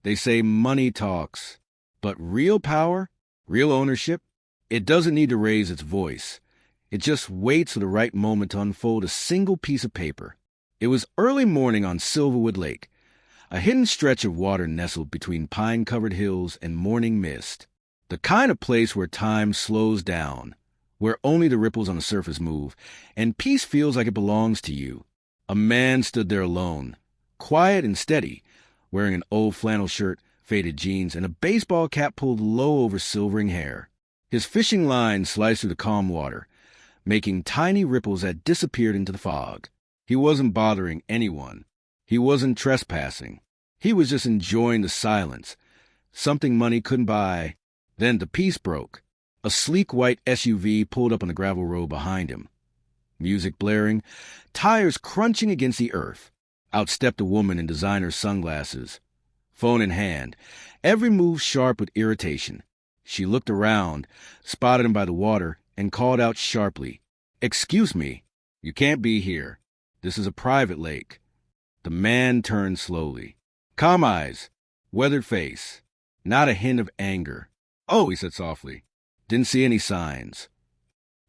They say money talks, but real power, real ownership, it doesn't need to raise its voice. It just waits for the right moment to unfold a single piece of paper. It was early morning on Silverwood Lake, a hidden stretch of water nestled between pine-covered hills and morning mist. The kind of place where time slows down, where only the ripples on the surface move, and peace feels like it belongs to you. A man stood there alone, quiet and steady, wearing an old flannel shirt, faded jeans, and a baseball cap pulled low over silvering hair. His fishing line sliced through the calm water, making tiny ripples that disappeared into the fog. He wasn't bothering anyone. He wasn't trespassing. He was just enjoying the silence, something money couldn't buy. Then the peace broke. A sleek white SUV pulled up on the gravel road behind him. Music blaring, tires crunching against the earth. Out stepped a woman in designer sunglasses, phone in hand, every move sharp with irritation. She looked around, spotted him by the water, and called out sharply, "Excuse me, you can't be here. This is a private lake." The man turned slowly. Calm eyes, weathered face, not a hint of anger. "Oh," he said softly. "Didn't see any signs."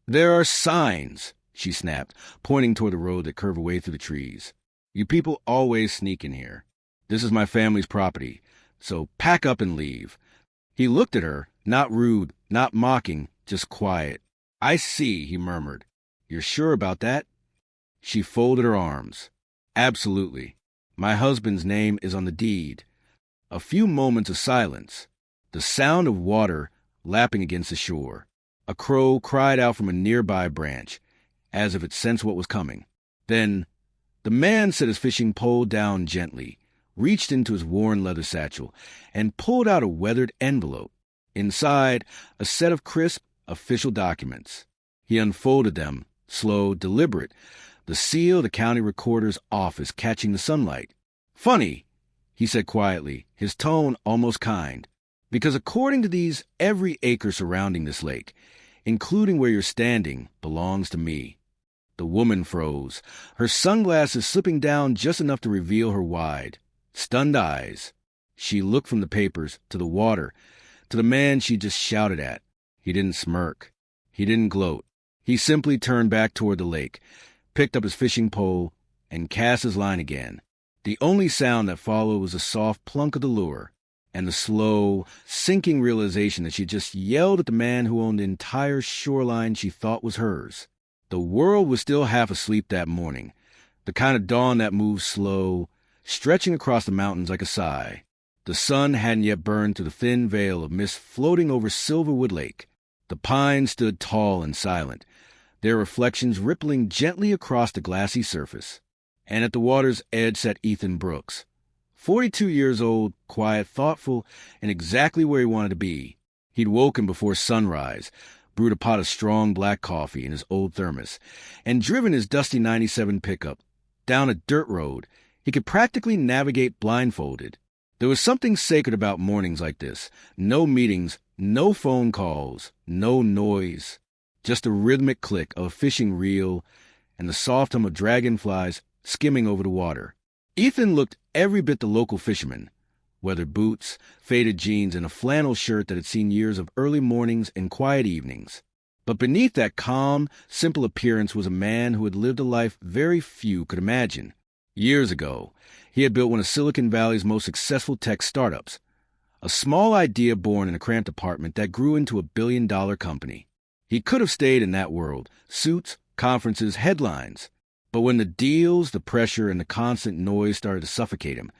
"There are signs," she snapped, pointing toward the road that curved away through the trees. "You people always sneak in here. This is my family's property, so pack up and leave." He looked at her, not rude, not mocking, just quiet. "I see," he murmured. "You're sure about that?" She folded her arms. "Absolutely. My husband's name is on the deed." A few moments of silence. The sound of water lapping against the shore. A crow cried out from a nearby branch, as if it sensed what was coming. Then the man set his fishing pole down gently, reached into his worn leather satchel, and pulled out a weathered envelope. Inside, a set of crisp, official documents. He unfolded them, slow, deliberate, the seal of the county recorder's office catching the sunlight. "Funny," he said quietly, his tone almost kind, "because according to these, every acre surrounding this lake, including where you're standing, belongs to me." The woman froze, her sunglasses slipping down just enough to reveal her wide, stunned eyes. She looked from the papers to the water, to the man she just shouted at. He didn't smirk. He didn't gloat. He simply turned back toward the lake, picked up his fishing pole, and cast his line again. The only sound that followed was the soft plunk of the lure, and the slow, sinking realization that she just yelled at the man who owned the entire shoreline she thought was hers. The world was still half asleep that morning, the kind of dawn that moves slow, stretching across the mountains like a sigh. The sun hadn't yet burned through the thin veil of mist floating over Silverwood Lake. The pines stood tall and silent, their reflections rippling gently across the glassy surface. And at the water's edge sat Ethan Brooks, 42 years old, quiet, thoughtful, and exactly where he wanted to be. He'd woken before sunrise, brewed a pot of strong black coffee in his old thermos, and driven his dusty 97 pickup down a dirt road he could practically navigate blindfolded. There was something sacred about mornings like this. No meetings, no phone calls, no noise. Just the rhythmic click of a fishing reel and the soft hum of dragonflies skimming over the water. Ethan looked every bit the local fisherman. Weathered boots, faded jeans, and a flannel shirt that had seen years of early mornings and quiet evenings. But beneath that calm, simple appearance was a man who had lived a life very few could imagine. Years ago, he had built one of Silicon Valley's most successful tech startups, a small idea born in a cramped apartment that grew into a billion-dollar company. He could have stayed in that world, suits, conferences, headlines. But when the deals, the pressure, and the constant noise started to suffocate him,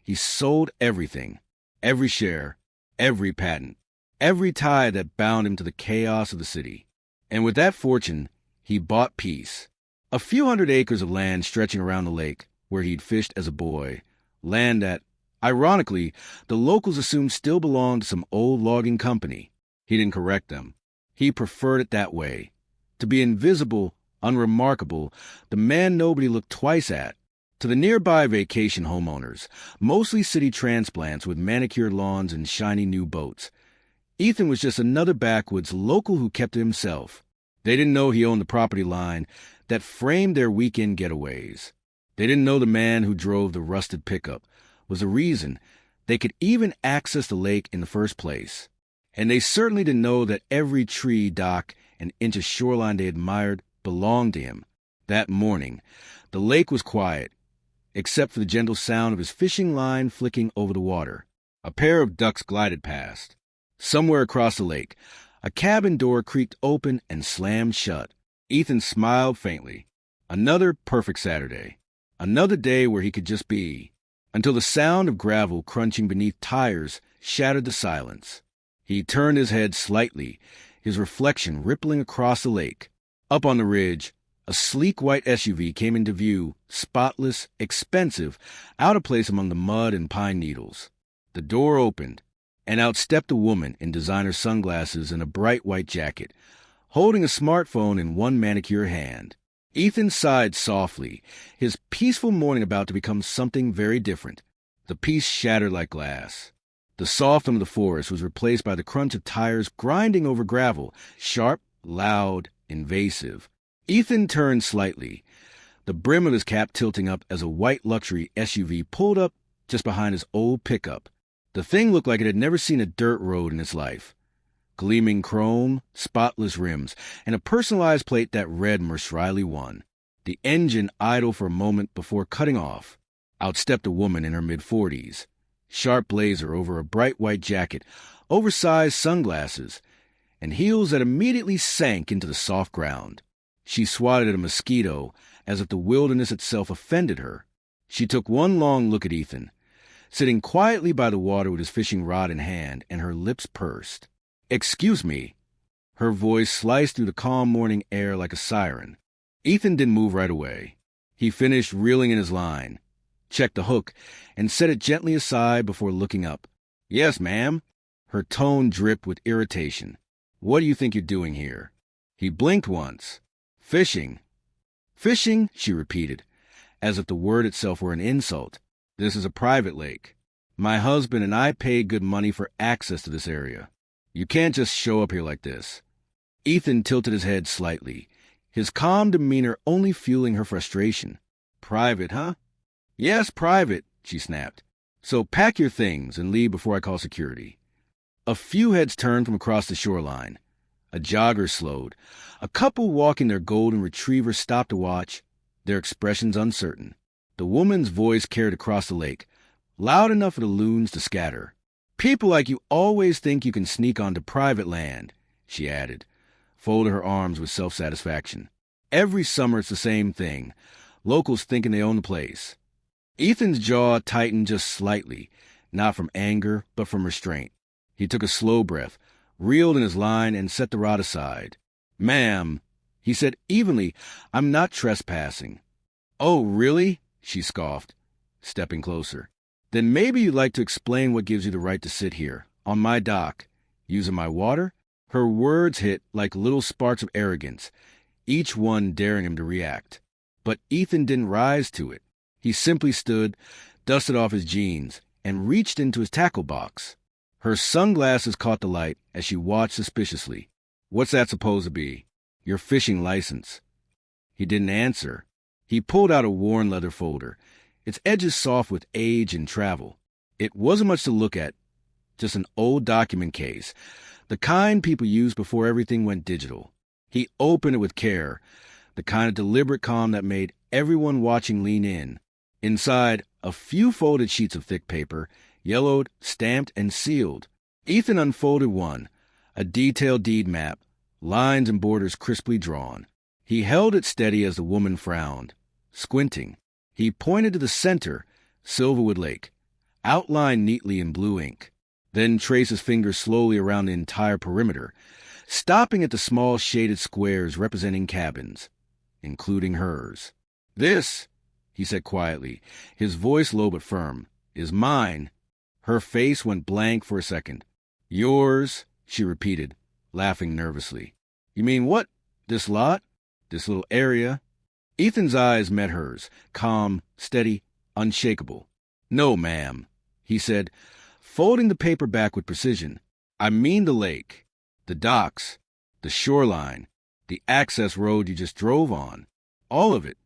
he sold everything, every share, every patent, every tie that bound him to the chaos of the city. And with that fortune, he bought peace. A few hundred acres of land stretching around the lake, where he'd fished as a boy, land that, ironically, the locals assumed still belonged to some old logging company. He didn't correct them. He preferred it that way. To be invisible, unremarkable, the man nobody looked twice at. To the nearby vacation homeowners, mostly city transplants with manicured lawns and shiny new boats, Ethan was just another backwoods local who kept to himself. They didn't know he owned the property line that framed their weekend getaways. They didn't know the man who drove the rusted pickup was the reason They could even access the lake in the first place. And they certainly didn't know that every tree, dock, and inch of shoreline they admired belonged to him. That morning, the lake was quiet, except for the gentle sound of his fishing line flicking over the water. A pair of ducks glided past. Somewhere across the lake, a cabin door creaked open and slammed shut. Ethan smiled faintly. Another perfect Saturday. Another day where he could just be. Until the sound of gravel crunching beneath tires shattered the silence. He turned his head slightly, his reflection rippling across the lake. Up on the ridge, a sleek white SUV came into view, spotless, expensive, out of place among the mud and pine needles. The door opened, and out stepped a woman in designer sunglasses and a bright white jacket, holding a smartphone in one manicure hand. Ethan sighed softly, his peaceful morning about to become something very different. The peace shattered like glass. The soft hum of the forest was replaced by the crunch of tires grinding over gravel, sharp, loud, invasive. Ethan turned slightly, the brim of his cap tilting up as a white luxury SUV pulled up just behind his old pickup. The thing looked like it had never seen a dirt road in its life. Gleaming chrome, spotless rims, and a personalized plate that read Merce Riley 1. The engine idled for a moment before cutting off. Out stepped a woman in her mid-40s. Sharp blazer over a bright white jacket, oversized sunglasses, and heels that immediately sank into the soft ground. She swatted at a mosquito as if the wilderness itself offended her. She took one long look at Ethan, sitting quietly by the water with his fishing rod in hand, and her lips pursed. "Excuse me." Her voice sliced through the calm morning air like a siren. Ethan didn't move right away. He finished reeling in his line, checked the hook, and set it gently aside before looking up. "Yes, ma'am." Her tone dripped with irritation. "What do you think you're doing here?" He blinked once. "Fishing." "Fishing," she repeated, as if the word itself were an insult. "This is a private lake. My husband and I pay good money for access to this area. You can't just show up here like this." Ethan tilted his head slightly, his calm demeanor only fueling her frustration. "Private, huh?" "Yes, private," she snapped. "So pack your things and leave before I call security." A few heads turned from across the shoreline. A jogger slowed. A couple walking their golden retriever stopped to watch, their expressions uncertain. The woman's voice carried across the lake, loud enough for the loons to scatter. "People like you always think you can sneak onto private land," she added, folded her arms with self-satisfaction. "Every summer it's the same thing, locals thinking they own the place." Ethan's jaw tightened just slightly, not from anger, but from restraint. He took a slow breath, reeled in his line, and set the rod aside. "Ma'am," he said evenly, "I'm not trespassing." "Oh, really?" she scoffed, stepping closer. "Then maybe you'd like to explain what gives you the right to sit here, on my dock, using my water?" Her words hit like little sparks of arrogance, each one daring him to react. But Ethan didn't rise to it. He simply stood, dusted off his jeans, and reached into his tackle box. Her sunglasses caught the light as she watched suspiciously. "What's that supposed to be?" "Your fishing license." He didn't answer. He pulled out a worn leather folder, its edges soft with age and travel. It wasn't much to look at, just an old document case, the kind people used before everything went digital. He opened it with care, the kind of deliberate calm that made everyone watching lean in. Inside, a few folded sheets of thick paper, yellowed, stamped, and sealed. Ethan unfolded one, a detailed deed map, lines and borders crisply drawn. He held it steady as the woman frowned. Squinting, he pointed to the center, Silverwood Lake, outlined neatly in blue ink, then traced his fingers slowly around the entire perimeter, stopping at the small shaded squares representing cabins, including hers. "This," he said quietly, his voice low but firm, "is mine." Her face went blank for a second. "Yours," she repeated, laughing nervously. "You mean what? This lot? This little area?" Ethan's eyes met hers, calm, steady, unshakable. "No, ma'am," he said, folding the paper back with precision. "I mean the lake, the docks, the shoreline, the access road you just drove on. All of it."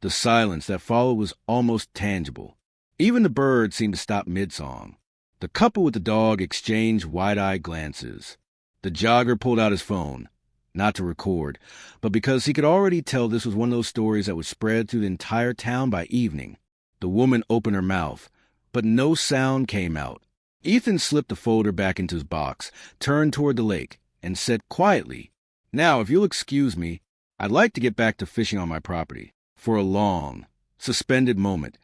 The silence that followed was almost tangible. Even the birds seemed to stop mid-song. The couple with the dog exchanged wide-eyed glances. The jogger pulled out his phone, not to record, but because he could already tell this was one of those stories that would spread through the entire town by evening. The woman opened her mouth, but no sound came out. Ethan slipped the folder back into his box, turned toward the lake, and said quietly, "Now, if you'll excuse me, I'd like to get back to fishing on my property." For a long, suspended moment,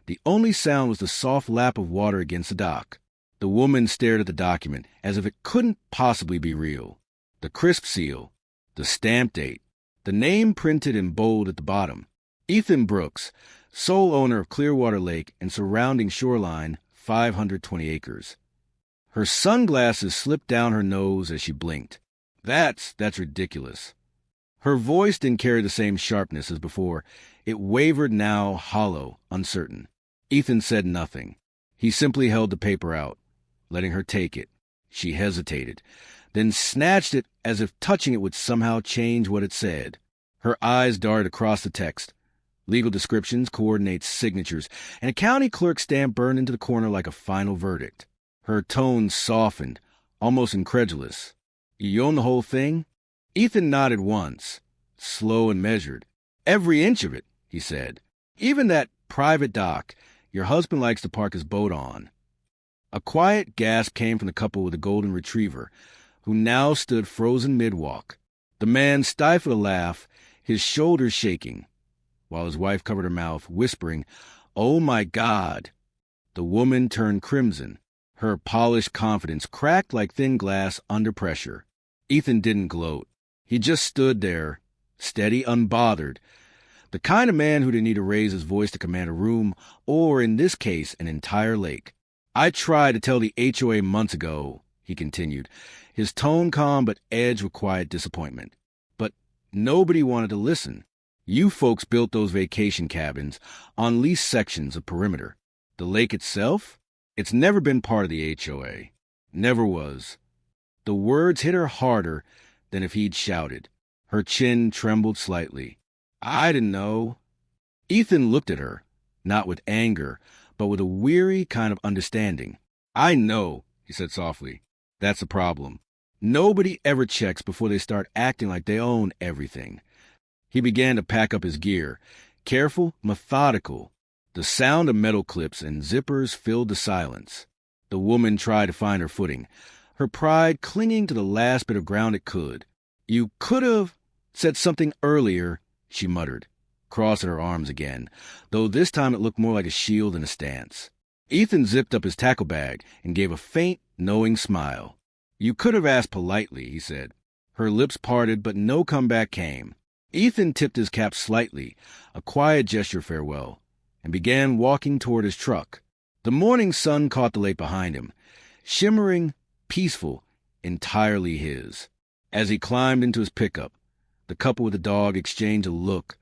the only sound was the soft lap of water against the dock. The woman stared at the document as if it couldn't possibly be real. The crisp seal, the stamp date, the name printed in bold at the bottom. Ethan Brooks, sole owner of Clearwater Lake and surrounding shoreline, 520 acres. Her sunglasses slipped down her nose as she blinked. That's ridiculous. Her voice didn't carry the same sharpness as before. It wavered now, hollow, uncertain. Ethan said nothing. He simply held the paper out, letting her take it. She hesitated, then snatched it as if touching it would somehow change what it said. Her eyes darted across the text. Legal descriptions, coordinates, signatures, and a county clerk stamp burned into the corner like a final verdict. Her tone softened, almost incredulous. "You own the whole thing?" Ethan nodded once, slow and measured. "Every inch of it," he said. "Even that private dock your husband likes to park his boat on." A quiet gasp came from the couple with the golden retriever, who now stood frozen mid-walk. The man stifled a laugh, his shoulders shaking, while his wife covered her mouth, whispering, "Oh, my God!" The woman turned crimson. Her polished confidence cracked like thin glass under pressure. Ethan didn't gloat. He just stood there, steady, unbothered, the kind of man who didn't need to raise his voice to command a room, or, in this case, an entire lake. "I tried to tell the HOA months ago," he continued, his tone calm but edged with quiet disappointment. "But nobody wanted to listen. You folks built those vacation cabins on leased sections of perimeter. The lake itself? It's never been part of the HOA. Never was." The words hit her harder than if he'd shouted. Her chin trembled slightly. "I didn't know." Ethan looked at her, not with anger, but with a weary kind of understanding. "I know," he said softly. "That's the problem. Nobody ever checks before they start acting like they own everything." He began to pack up his gear, careful, methodical. The sound of metal clips and zippers filled the silence. The woman tried to find her footing, her pride clinging to the last bit of ground it could. "You could have said something earlier," she muttered, crossing her arms again, though this time it looked more like a shield than a stance. Ethan zipped up his tackle bag and gave a faint, knowing smile. "You could have asked politely," he said. Her lips parted, but no comeback came. Ethan tipped his cap slightly, a quiet gesture of farewell, and began walking toward his truck. The morning sun caught the lake behind him, shimmering, peaceful, entirely his. As he climbed into his pickup, the couple with the dog exchanged a look,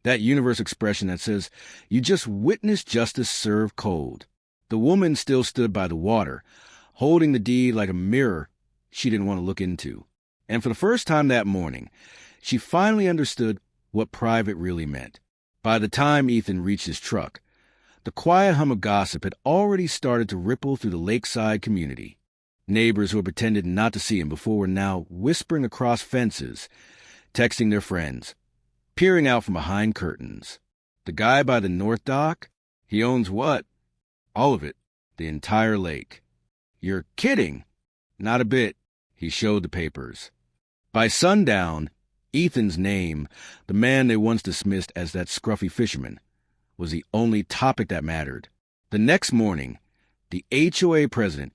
that universe expression that says, "You just witnessed justice served cold." The woman still stood by the water, holding the deed like a mirror she didn't want to look into. And for the first time that morning, she finally understood what private really meant. By the time Ethan reached his truck, the quiet hum of gossip had already started to ripple through the lakeside community. Neighbors who had pretended not to see him before were now whispering across fences, texting their friends, peering out from behind curtains. "The guy by the North Dock? He owns what?" "All of it. The entire lake." "You're kidding." "Not a bit." He showed the papers. By sundown, Ethan's name, the man they once dismissed as that scruffy fisherman, was the only topic that mattered. The next morning, the HOA president,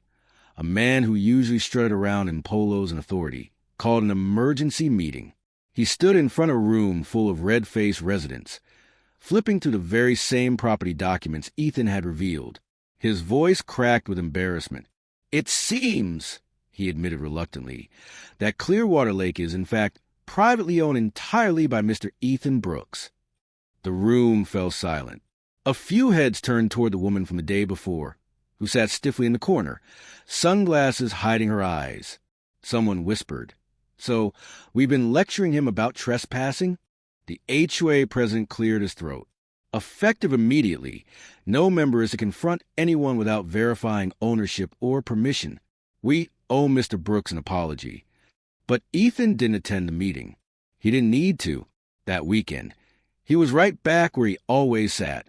a man who usually strutted around in polos and authority, called an emergency meeting. He stood in front of a room full of red-faced residents, flipping through the very same property documents Ethan had revealed. His voice cracked with embarrassment. "It seems," he admitted reluctantly, "that Clearwater Lake is, in fact, privately owned entirely by Mr. Ethan Brooks." The room fell silent. A few heads turned toward the woman from the day before, who sat stiffly in the corner, sunglasses hiding her eyes. Someone whispered, "So, we've been lecturing him about trespassing?" The HOA president cleared his throat. Effective immediately, no member is to confront anyone without verifying ownership or permission. We owe Mr. Brooks an apology. But Ethan didn't attend the meeting. He didn't need to that weekend. He was right back where he always sat,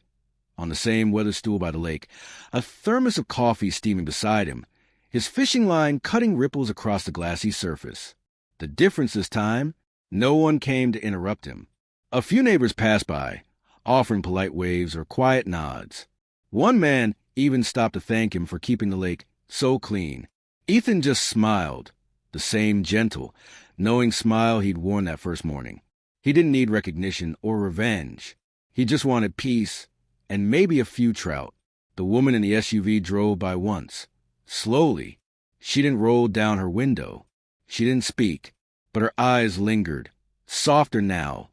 on the same weather stool by the lake, a thermos of coffee steaming beside him, his fishing line cutting ripples across the glassy surface. The difference this time, no one came to interrupt him. A few neighbors passed by, offering polite waves or quiet nods. One man even stopped to thank him for keeping the lake so clean. Ethan just smiled, the same gentle, knowing smile he'd worn that first morning. He didn't need recognition or revenge. He just wanted peace and maybe a few trout. The woman in the SUV drove by once, slowly. She didn't roll down her window. She didn't speak, but her eyes lingered, softer now,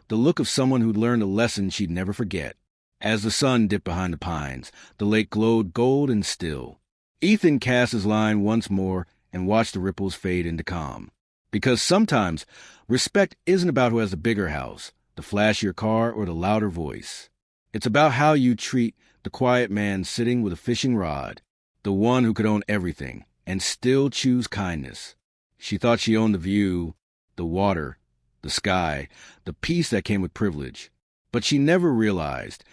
the look of someone who'd learned a lesson she'd never forget. As the sun dipped behind the pines, the lake glowed gold and still. Ethan cast his line once more and watched the ripples fade into calm. Because sometimes respect isn't about who has the bigger house, the flashier car, or the louder voice. It's about how you treat the quiet man sitting with a fishing rod, the one who could own everything and still choose kindness. She thought she owned the view, the water, the sky, the peace that came with privilege. But she never realized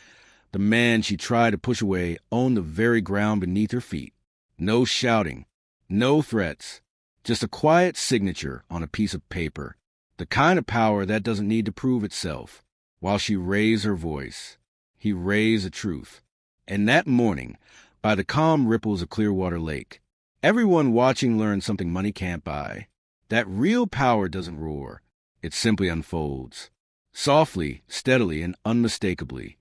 the man she tried to push away owned the very ground beneath her feet. No shouting, no threats, just a quiet signature on a piece of paper, the kind of power that doesn't need to prove itself. While she raised her voice, he raised the truth. And that morning, by the calm ripples of Clearwater Lake, everyone watching learned something money can't buy. That real power doesn't roar. It simply unfolds. Softly, steadily, and unmistakably.